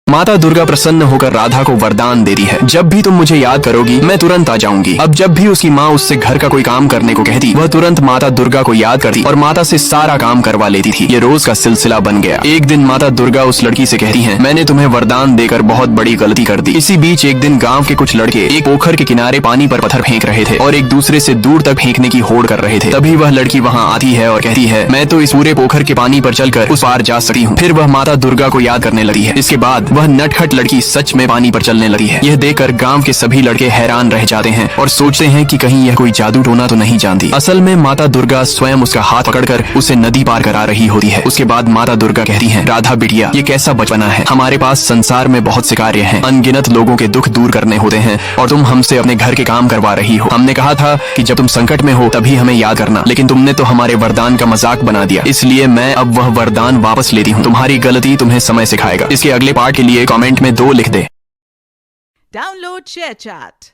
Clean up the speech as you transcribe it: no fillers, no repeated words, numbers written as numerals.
माता दुर्गा प्रसन्न होकर राधा को वरदान देती है, जब भी तुम मुझे याद करोगी मैं तुरंत आ जाऊंगी। अब जब भी उसकी माँ उससे घर का कोई काम करने को कहती, वह तुरंत माता दुर्गा को याद करती और माता से सारा काम करवा लेती थी। ये रोज का सिलसिला बन गया। एक दिन माता दुर्गा उस लड़की से कहती हैं, मैंने तुम्हें वरदान देकर बहुत बड़ी गलती कर दी। इसी बीच एक दिन गाँव के कुछ लड़के एक पोखर के किनारे पानी पर पत्थर फेंक रहे थे और एक दूसरे से दूर तक फेंकने की होड़ कर रहे थे। तभी वह लड़की वहाँ आती है और कहती है, मैं तो इस पूरे पोखर के पानी पर चलकर उस पार जा सकती हूँ। फिर वह माता दुर्गा को याद करने लगी है। इसके बाद वह नटखट लड़की सच में पानी पर चलने लगी है। यह देखकर गांव के सभी लड़के हैरान रह जाते हैं और सोचते हैं कि कहीं यह कोई जादू टोना तो नहीं जानती। असल में माता दुर्गा स्वयं उसका हाथ पकड़कर उसे नदी पार करा रही होती है। उसके बाद माता दुर्गा कहती हैं, राधा बिटिया, ये कैसा बचपना है। हमारे पास संसार में बहुत से कार्य हैं, अनगिनत लोगों के दुख दूर करने होते हैं और तुम हमसे अपने घर के काम करवा रही हो। हमने कहा था कि जब तुम संकट में हो तभी हमें याद करना, लेकिन तुमने तो हमारे वरदान का मजाक बना दिया। इसलिए मैं अब वह वरदान वापस लेती हूँ। तुम्हारी गलती तुम्हें समय सिखाएगा। इसके अगले पार्ट के लिए कमेंट में 2 लिख दे। Download ShareChat.